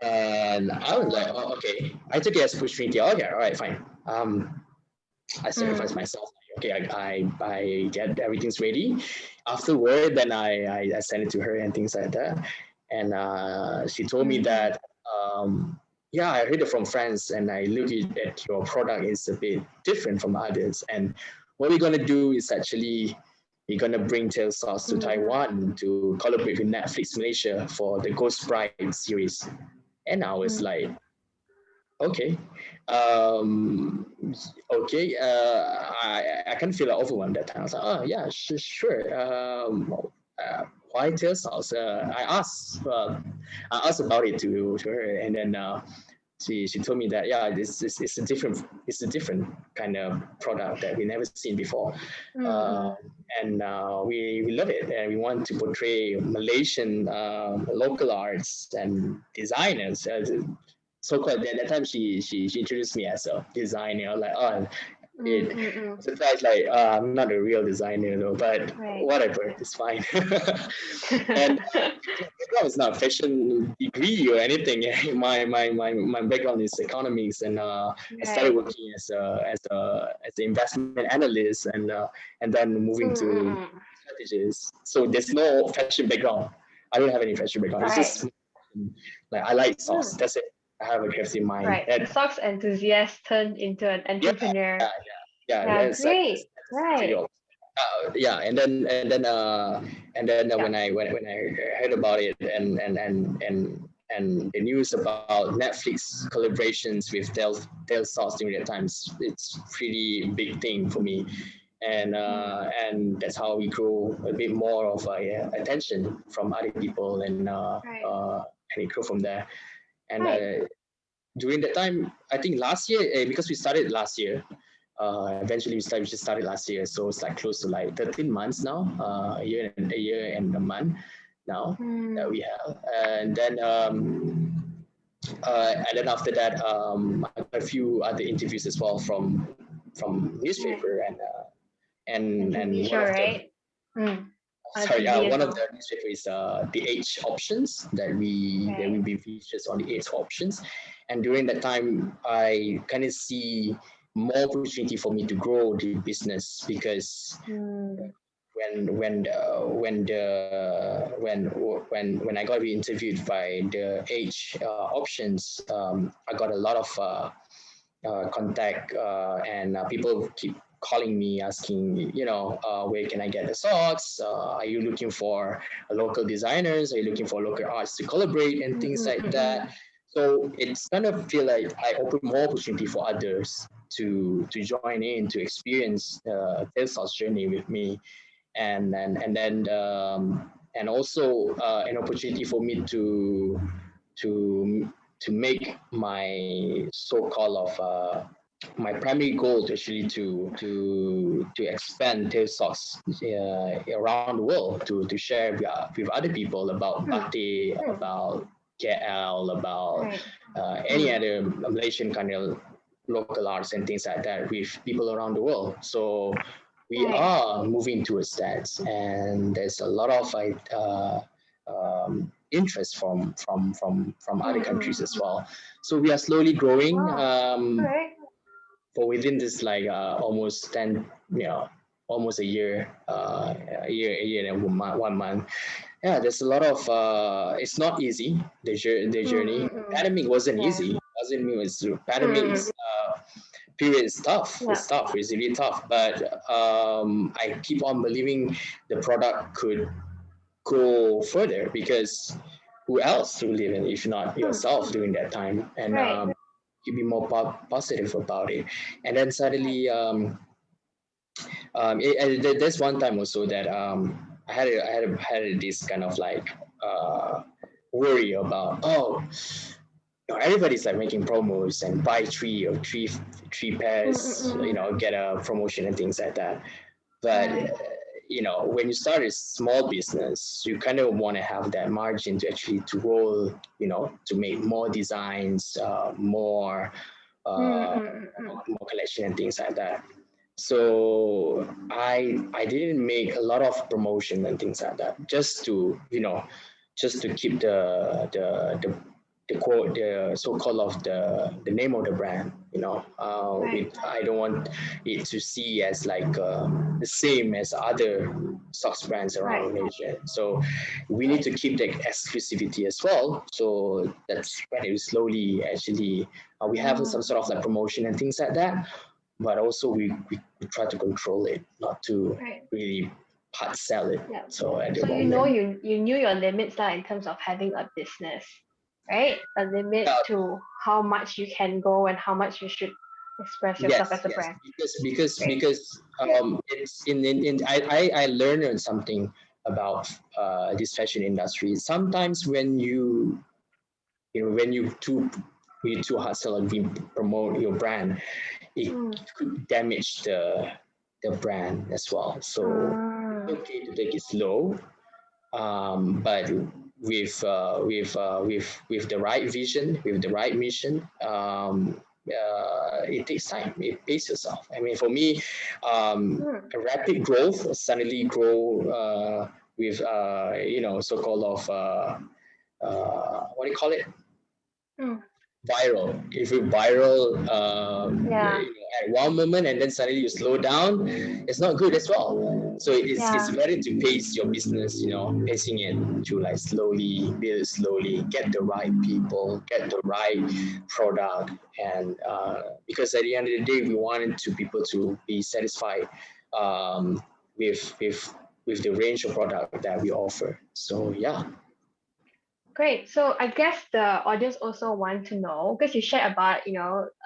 Speaker 2: And I was like,
Speaker 1: Oh.
Speaker 2: oh, okay. I took it as opportunity. Okay, all right, fine. I sacrificed
Speaker 1: Mm.
Speaker 2: myself. Okay, I get everything's ready. Afterward, then I sent it to her and things like that. And she told me
Speaker 1: Mm-hmm.
Speaker 2: that, yeah, I heard it from friends and I look at your product is a bit different from others. And what we're gonna do is actually we're gonna bring Tail Sauce to
Speaker 1: Mm-hmm.
Speaker 2: Taiwan to collaborate with Netflix Malaysia for the Ghost Bride series. And I was
Speaker 1: Mm.
Speaker 2: like, okay, um, okay. I kind of feel like overwhelmed that time. I was like, oh yeah, sure. Why tail sauce? I asked about it to her, and then she told me that yeah, this is it's a different kind of product that we never seen before, uh,
Speaker 1: Mm-hmm.
Speaker 2: and we love it, and we want to portray Malaysian local arts and designers. So called at that time she introduced me as a designer. Like oh, it
Speaker 1: Mm-mm.
Speaker 2: surprised like I'm not a real designer though, but
Speaker 1: Right.
Speaker 2: whatever, it's fine. And background is not fashion degree or anything. My background is economics, and I started
Speaker 1: Right.
Speaker 2: working as an investment analyst, and then moving to
Speaker 1: Mm-mm.
Speaker 2: strategist. So there's no fashion background. I don't have any fashion background. It's
Speaker 1: Right.
Speaker 2: just like I like sauce.
Speaker 1: Mm.
Speaker 2: That's it. I have a crafty mind.
Speaker 1: Right. A
Speaker 2: And
Speaker 1: socks enthusiast turned into an
Speaker 2: yeah,
Speaker 1: entrepreneur.
Speaker 2: yeah, yeah.
Speaker 1: Yeah,
Speaker 2: That's
Speaker 1: great.
Speaker 2: pretty
Speaker 1: Right.
Speaker 2: old. Yeah, and then
Speaker 1: Yeah.
Speaker 2: when I heard about it and the news about Netflix collaborations with Del Sauce during that time, it's pretty big thing for me,
Speaker 1: Mm.
Speaker 2: and that's how we grow a bit more of attention from other people,
Speaker 1: Right.
Speaker 2: and it grew from there. And
Speaker 1: Right.
Speaker 2: during that time, I think last year, because we started last year, eventually we just started last year, so it's like close to like 13 months now, a year and a month now that
Speaker 1: Mm.
Speaker 2: we have. And then after that, I got a few other interviews as well from
Speaker 1: Right.
Speaker 2: newspaper,
Speaker 1: And
Speaker 2: and
Speaker 1: TV
Speaker 2: one
Speaker 1: show,
Speaker 2: of the
Speaker 1: right? Mm. On
Speaker 2: sorry,
Speaker 1: TV as
Speaker 2: one of
Speaker 1: well.
Speaker 2: the newspaper is the age options that
Speaker 1: Right.
Speaker 2: will be featured on the age options, and during that time, I kind of see more opportunity for me to grow the business because
Speaker 1: Mm.
Speaker 2: when I got re-interviewed by the age options, I got a lot of contact and people keep calling me asking, where can I get the socks? Are you looking for local designers? Are you looking for local arts to collaborate and things like that?
Speaker 1: Mm-mm-mm-mm.
Speaker 2: So it's kind of feel like I open more opportunity for others to join in to experience their sauce journey with me, and also an opportunity for me to to make my so-called of my primary goal to actually to expand tail socks around the world to share with other people about
Speaker 1: Mm.
Speaker 2: Bate,
Speaker 1: Mm.
Speaker 2: about KL, about
Speaker 1: Right.
Speaker 2: any
Speaker 1: Mm.
Speaker 2: other Malaysian kind of local arts and things like that with people around the world. So we
Speaker 1: Right.
Speaker 2: are moving towards that, and there's a lot of interest from other countries
Speaker 1: Mm-mm.
Speaker 2: as well. So we are slowly growing.
Speaker 1: Wow. All right.
Speaker 2: For within this like almost 10, almost a year and 1 month. Yeah, there's a lot of it's not easy, the journey.
Speaker 1: Mm-mm.
Speaker 2: Pandemic wasn't
Speaker 1: Yeah.
Speaker 2: easy. Doesn't mean it's pandemic
Speaker 1: Mm-mm.
Speaker 2: period is tough.
Speaker 1: Yeah.
Speaker 2: It's tough. It's really tough. But I keep on believing the product could go further, because who else to live in if not
Speaker 1: Mm.
Speaker 2: yourself during that time? And
Speaker 1: Right.
Speaker 2: you be more positive about it. And then
Speaker 1: Right.
Speaker 2: suddenly, there's one time also that I had this kind of like uh, worry about, everybody's like making promos and buy three pairs,
Speaker 1: Mm-mm.
Speaker 2: get a promotion and things like that. But
Speaker 1: Right.
Speaker 2: when you start a small business, you kind of want to have that margin to actually to roll, to make more designs, uh,
Speaker 1: Mm-mm.
Speaker 2: more collection and things like that. So I didn't make a lot of promotion and things like that, just to keep the so-called of the name of the brand.
Speaker 1: Right.
Speaker 2: I don't want it to see as like the same as other socks brands
Speaker 1: Right.
Speaker 2: around Malaysia. So we need
Speaker 1: Right.
Speaker 2: to keep the exclusivity as well. So that's when it slowly actually we have some
Speaker 1: Mm.
Speaker 2: sort of like promotion and things like that. But also we try to control it, not to
Speaker 1: Right.
Speaker 2: really hard sell it.
Speaker 1: Yeah.
Speaker 2: So at the
Speaker 1: So
Speaker 2: moment,
Speaker 1: you knew your limits lah in terms of having a business, right? A limit
Speaker 2: yeah,
Speaker 1: to how much you can go and how much you should express yourself
Speaker 2: yes,
Speaker 1: as a
Speaker 2: yes,
Speaker 1: brand. Great.
Speaker 2: because
Speaker 1: Great.
Speaker 2: it's in I learned something about this fashion industry. Sometimes when you too hustle and promote your brand, it
Speaker 1: Mm.
Speaker 2: could damage the brand as well. So it's
Speaker 1: Ah.
Speaker 2: okay to take it slow, but with the right vision, with the right mission, it takes time. It pays yourself. I mean, for me,
Speaker 1: Mm.
Speaker 2: a rapid growth, suddenly grow with so-called of what do you call it?
Speaker 1: Mm.
Speaker 2: Viral. If you viral
Speaker 1: Yeah.
Speaker 2: at one moment and then suddenly you slow down, it's not good as well. So it's
Speaker 1: Yeah.
Speaker 2: better to pace your business, pacing it to like slowly, build slowly, get the right people, get the right product, and because at the end of the day, we wanted to people to be satisfied um, with the range of product that we offer. So yeah.
Speaker 1: Great. So I guess the audience also want to know because you shared about,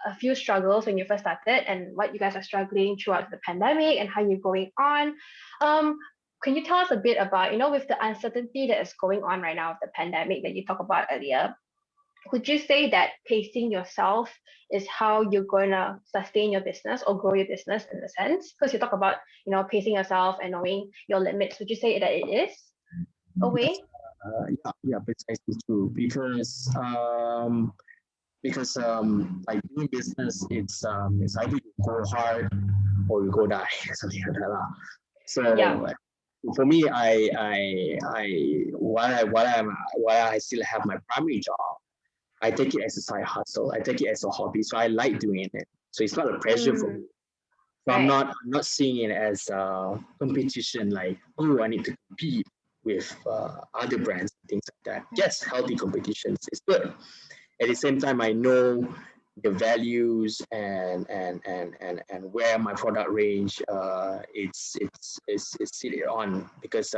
Speaker 1: a few struggles when you first started and what you guys are struggling throughout the pandemic and how you're going on. Um, can you tell us a bit about, with the uncertainty that is going on right now of the pandemic that you talked about earlier? Would you say that pacing yourself is how you're going to sustain your business or grow your business in a sense? Because you talk about, pacing yourself and knowing your limits. Would you say that it is a
Speaker 2: Yes,
Speaker 1: way?
Speaker 2: yeah, precisely true. Because like doing business, it's either you go hard or you go die, something like that.
Speaker 1: Yeah.
Speaker 2: So for me, while I still have my primary job, I take it as a side hustle. I take it as a hobby. So I like doing it. So it's not a pressure for me.
Speaker 1: Mm,
Speaker 2: So I'm
Speaker 1: right.
Speaker 2: not I'm not seeing it as a competition, like, oh, I need to compete with other brands and things like that.
Speaker 1: Right.
Speaker 2: Yes, healthy competitions is good. At the same time, I know the values and where my product range it's seated on, because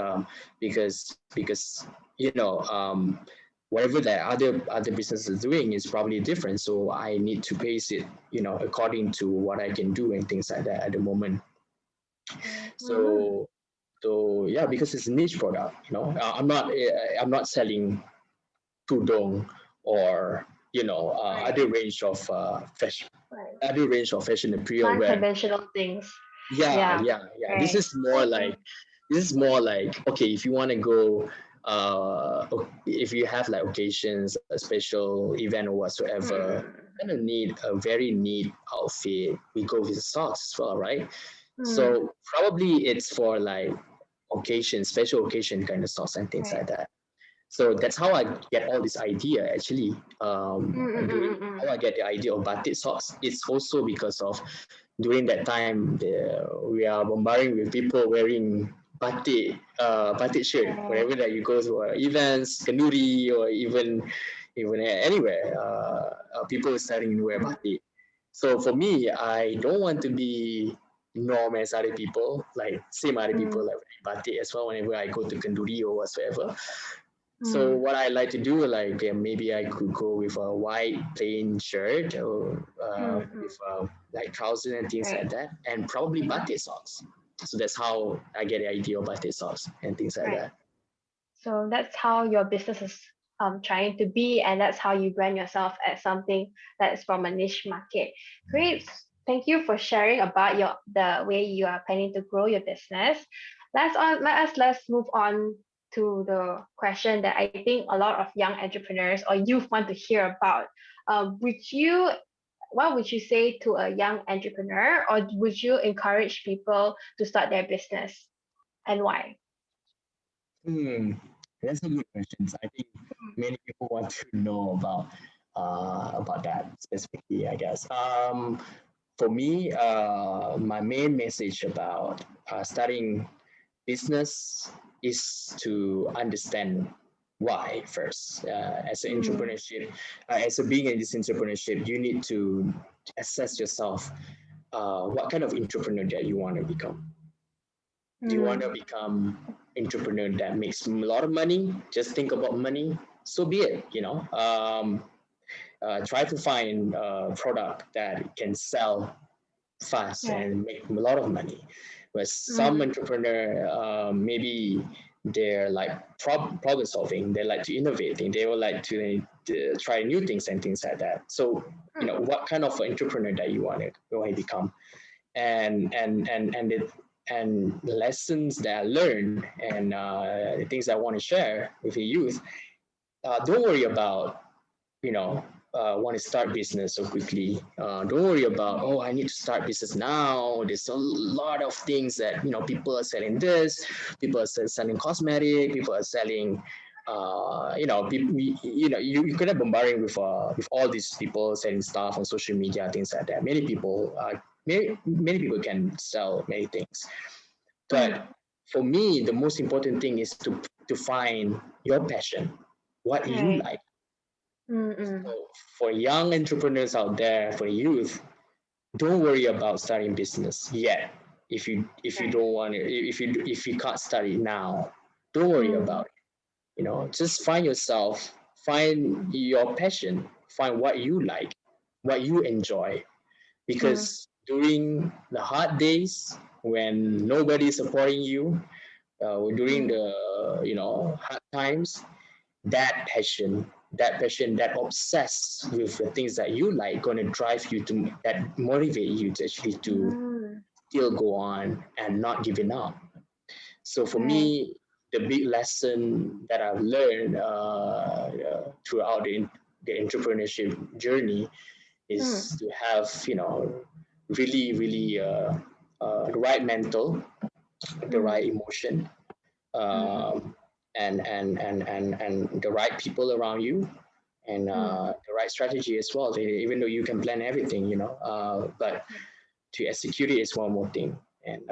Speaker 2: whatever that other businesses are doing is probably different, so I need to pace it according to what I can do and things like that at the moment.
Speaker 1: Mhm.
Speaker 2: So yeah, because it's a niche product, I'm not selling tudong or
Speaker 1: Right. Right.
Speaker 2: other range of fashion apparel where
Speaker 1: Non-conventional things.
Speaker 2: yeah,
Speaker 1: Yeah.
Speaker 2: yeah, yeah. This
Speaker 1: Right.
Speaker 2: is more
Speaker 1: Right.
Speaker 2: like
Speaker 1: Right.
Speaker 2: okay, if you want to go if you have like occasions, a special event or whatsoever,
Speaker 1: Mm.
Speaker 2: kind of need a very neat outfit. We go with socks as well, right?
Speaker 1: Mm,
Speaker 2: So probably it's for like occasion, special occasion kind of socks and things
Speaker 1: right.
Speaker 2: like that. So that's how I get all this idea actually. During
Speaker 1: Mm.
Speaker 2: how I get the idea of batik socks, it's also because of during that time we are bombarding with people wearing batik shirt
Speaker 1: Oh,
Speaker 2: wherever that you go to events, kenduri, or even anywhere. People are starting to wear
Speaker 1: mm,
Speaker 2: batik. So for me, I don't want to be norm as other people, like same other people
Speaker 1: mm,
Speaker 2: like batik as well whenever I go to kenduri or whatsoever. So
Speaker 1: mm,
Speaker 2: what I like to do, like maybe I could go with a white plain shirt or with like trousers and things like
Speaker 1: right.
Speaker 2: that, and probably
Speaker 1: Mm,
Speaker 2: batik socks. So that's how I get the idea of batik socks and things like
Speaker 1: right.
Speaker 2: that.
Speaker 1: So that's how your business is trying to be, and that's how you brand yourself as something that's from a niche market. Great. Thank you for sharing about the way you are planning to grow your business. Let's move on to the question that I think a lot of young entrepreneurs or youth want to hear about. Would you what would you say to a young entrepreneur, or would you encourage people to start their business, and why?
Speaker 2: Hmm, that's a good question. I think many people want to know about that specifically, I guess. For me, my main message about starting business is to understand why first. As an
Speaker 1: Mm,
Speaker 2: entrepreneurship, as a being in this entrepreneurship, you need to assess yourself. What kind of entrepreneur that you want to become? Do you want to
Speaker 1: mm,
Speaker 2: become entrepreneur that makes a lot of money? Just think about money. So be it. Try to find a product that can sell fast
Speaker 1: right.
Speaker 2: and make a lot of money. But some
Speaker 1: Mm,
Speaker 2: entrepreneur, maybe they're like problem solving. They like to innovate. They will like to try new things and things like that. So
Speaker 1: mm,
Speaker 2: what kind of entrepreneur that you want to become, and the lessons that I learned and the things I want to share with the youth. Don't worry about want to start business so quickly. Don't worry about, oh, I need to start business now. There's a lot of things that people are selling this, people are selling cosmetic, people are selling. You could have bombarding with all these people selling stuff on social media, things like that. Many people can sell many things,
Speaker 1: mm,
Speaker 2: but for me, the most important thing is to find your passion, what you
Speaker 1: right.
Speaker 2: like.
Speaker 1: Mm,
Speaker 2: So for young entrepreneurs out there, for youth, don't worry about starting business yet. If you
Speaker 1: right.
Speaker 2: don't want to, if you can't start it now, don't worry
Speaker 1: Mm,
Speaker 2: about it. Just find yourself, find your passion, find what you like, what you enjoy.
Speaker 1: mm,
Speaker 2: Because during the hard days when nobody's supporting you, during
Speaker 1: mm,
Speaker 2: the hard times, that passion, that obsess with the things that you like, gonna drive you to that motivate you to actually to
Speaker 1: mm,
Speaker 2: still go on and not giving up. So for
Speaker 1: right.
Speaker 2: me, the big lesson that I've learned throughout the entrepreneurship journey
Speaker 1: Mm,
Speaker 2: is to have really really the right mental, the right
Speaker 1: mm,
Speaker 2: emotion,
Speaker 1: mm,
Speaker 2: um, and the right people around you, and
Speaker 1: mm,
Speaker 2: the right strategy as well. Even though you can plan everything, but to execute it is one more thing. And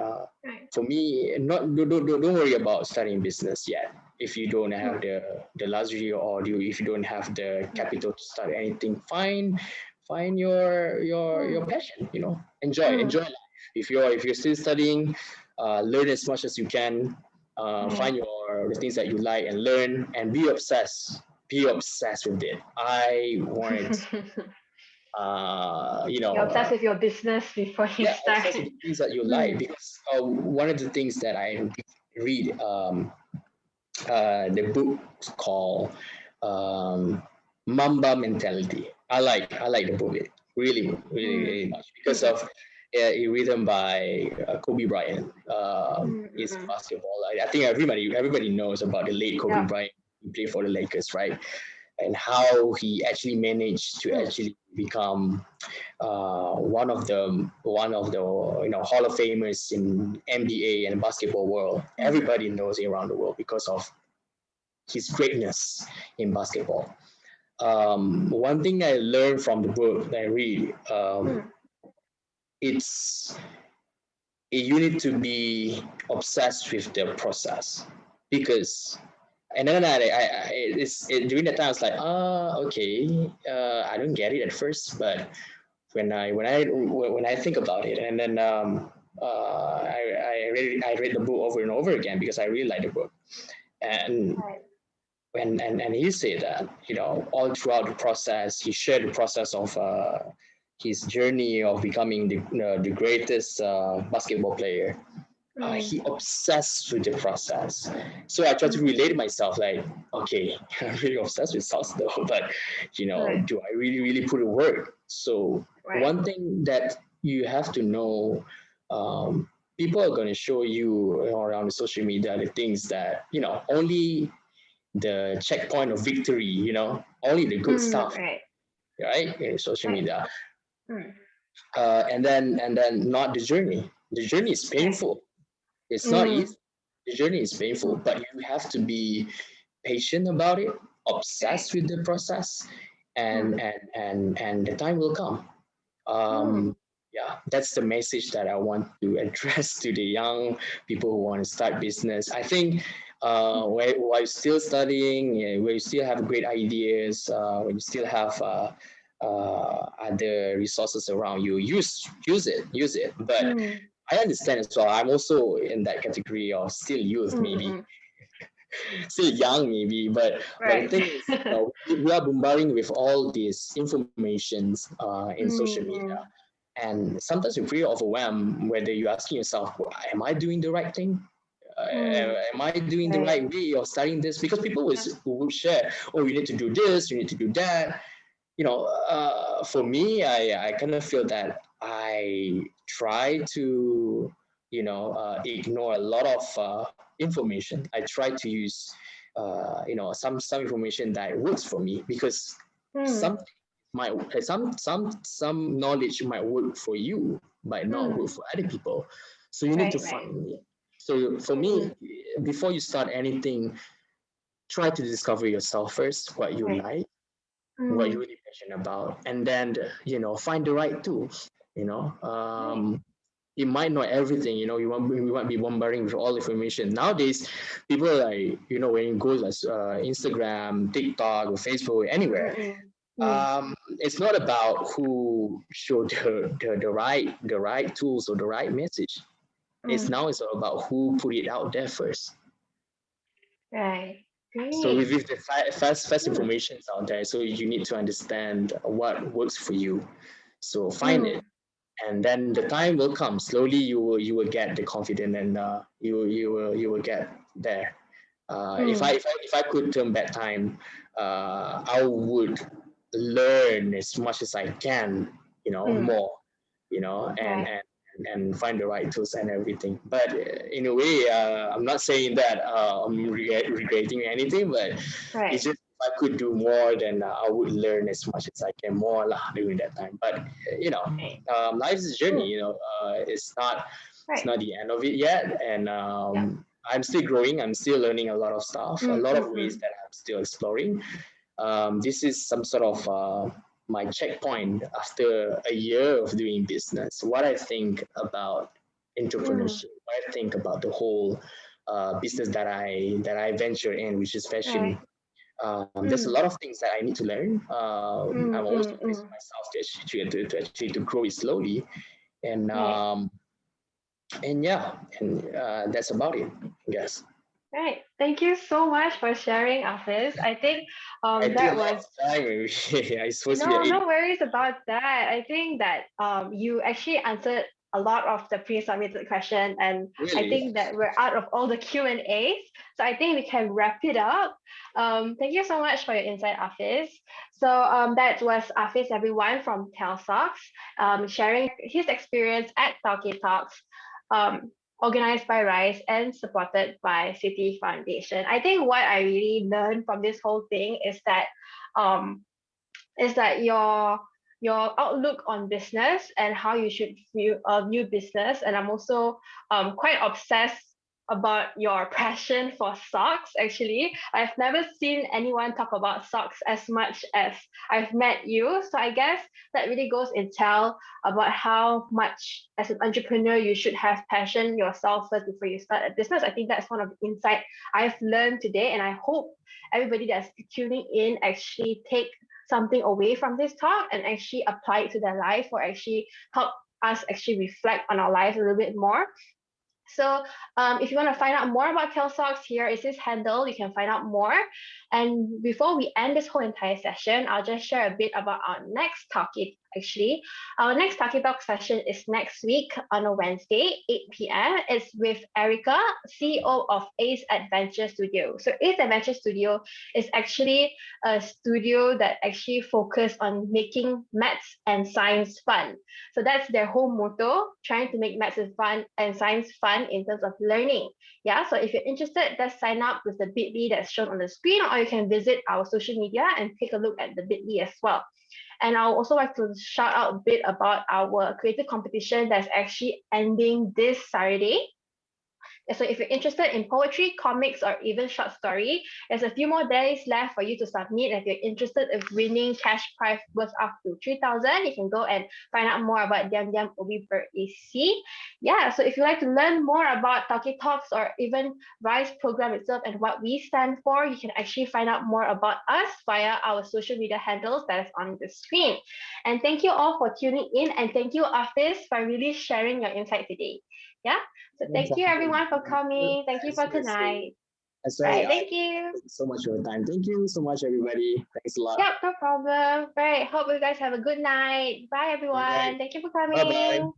Speaker 1: right.
Speaker 2: for me, not don't worry about starting business yet. If you don't have
Speaker 1: Mm,
Speaker 2: the luxury, or if you don't have the
Speaker 1: mm,
Speaker 2: capital to start anything, find your
Speaker 1: mm,
Speaker 2: passion. Enjoy
Speaker 1: mm,
Speaker 2: life. If you're still studying, learn as much as you can.
Speaker 1: right.
Speaker 2: Find the things that you like and learn, and be obsessed. Be obsessed with it. I wanted, uh, you
Speaker 1: You're
Speaker 2: know,
Speaker 1: obsessed
Speaker 2: uh,
Speaker 1: with your business before you
Speaker 2: yeah,
Speaker 1: start.
Speaker 2: obsessed with the things that you like,
Speaker 1: Mm,
Speaker 2: because one of the things that I read, the book called um, Mamba Mentality. I like the book really really
Speaker 1: mm,
Speaker 2: really much because
Speaker 1: mm,
Speaker 2: of it written by Kobe Bryant. He's a
Speaker 1: mm.
Speaker 2: basketball. I think everybody knows about the late Kobe
Speaker 1: Yep.
Speaker 2: Bryant. He played for the Lakers, right? and how he actually managed to actually become one of the Hall of Famers in NBA and basketball world. Everybody knows him around the world because of his greatness in basketball. One thing I learned from the book that I read, it's you need to be obsessed with the process because and then during that time I was like, okay, I don't get it at first, but when I think about it, and then I read the book over and over again because I really like the book, and and he said that all throughout the process he shared the process of his journey of becoming the greatest basketball player. He obsessed with the process. So I try to relate myself like, okay, I'm really obsessed with sauce though, but do I really, really put in work? So one thing that you have to know, people are going to show you around the social media the things that, only the checkpoint of victory, only the good stuff, right? In social media. And then not the journey. The journey is painful. It's not easy. The journey is painful, but you have to be patient about it, obsessed with the process, and the time will come. Yeah, that's the message that I want to address to the young people who want to start business. I think while still studying, where you still have great ideas, when you still have other resources around you, use it. But I understand as well. I'm also in that category of still youth, maybe still young, maybe. But the thing is, we are bombarding with all these informations in social media, and sometimes you feel overwhelmed. Whether you're asking yourself, "Am I doing the right thing? Am I doing the right way of studying this?" Because people will share, "Oh, you need to do this, you need to do that." For me, I kind of feel that I try to, ignore a lot of information. I try to use, some information that works for me because some might some knowledge might work for you, might not work for other people. So you need to find it. So for me, before you start anything, try to discover yourself first, what you like, what you're really passionate about, and then find the right tools. You might know everything. You might be bombarding with all information nowadays. People are like, when it goes as Instagram, TikTok, or Facebook, anywhere. It's not about who showed the right tools or the right message. It's all about who put it out there first. So with the fast information out there, so you need to understand what works for you. So find it, and then the time will come. Slowly, you will get the confidence, and you will get there. If I could turn back time, I would learn as much as I can, more, and find the right tools and everything. But in a way, I'm not saying that I'm regretting anything, but it's just if I could do more, then I would learn as much as I can more lah during that time. But life is a journey. It's not the end of it yet, and I'm still growing. I'm still learning a lot of stuff, a lot of ways that I'm still exploring. This is some sort of my checkpoint after a year of doing business. What I think about entrepreneurship, what I think about the whole business that I venture in, which is fashion. There's a lot of things that I need to learn. I'm also pacing myself to grow it slowly, and yeah, and that's about it, I guess.
Speaker 1: Right. Thank you so much for sharing, Afiz. I think
Speaker 2: I
Speaker 1: that
Speaker 2: took a lot
Speaker 1: was
Speaker 2: of time. It's supposed to be
Speaker 1: no,
Speaker 2: an eight.
Speaker 1: no worries about that. I think that you actually answered a lot of the pre-submitted question, and I
Speaker 2: Really?
Speaker 1: think that we're out of all the Q&As. So I think we can wrap it up. Thank you so much for your insight, Afiz. So that was Afiz, everyone from Talks, sharing his experience at Tauke Talks. Um, organized by Rise and supported by City Foundation. I think what I really learned from this whole thing um, is that your outlook on business and how you should view business. And I'm also quite obsessed about your passion for socks. Actually, I've never seen anyone talk about socks as much as I've met you. So I guess that really goes in tell about how much as an entrepreneur you should have passion yourself first before you start a business. I think that's one of the insight I've learned today, and I hope everybody that's tuning in actually take something away from this talk and actually apply it to their life, or actually help us actually reflect on our lives a little bit more. So if you want to find out more about Kel Socks, here is his handle. You can find out more. And before we end this whole entire session, I'll just share a bit about our next talkie. Actually, our next Talkie Talk session is next week on a Wednesday, 8 p.m. It's with Erica, CEO of Ace Adventure Studio. So Ace Adventure Studio is actually a studio that actually focus on making maths and science fun. So that's their whole motto, trying to make maths and fun and science fun in terms of learning. Yeah, so if you're interested, just sign up with the bit.ly that's shown on the screen, or you can visit our social media and take a look at the bit.ly as well. And I'll also like to shout out a bit about our creative competition that's actually ending this Saturday. So if you're interested in poetry, comics, or even short story, there's a few more days left for you to submit. If you're interested in winning cash prize worth up to 3,000, you can go and find out more about Diam Diam Obi per AC. Yeah, so if you'd like to learn more about Tauke Talks or even Rise program itself and what we stand for, you can actually find out more about us via our social media handles that is on the screen. And thank you all for tuning in, and thank you, Afiz, for really sharing your insight today. Yeah. So thank you everyone for coming. Thank you for tonight.
Speaker 2: Sorry,
Speaker 1: Right. Thank you.
Speaker 2: thank you so much for your time. Thank you so much, everybody. Thanks a lot.
Speaker 1: Yep, no problem. Right. Hope you guys have a good night. Bye
Speaker 2: All right.
Speaker 1: everyone. Thank you for
Speaker 2: Bye bye.
Speaker 1: coming.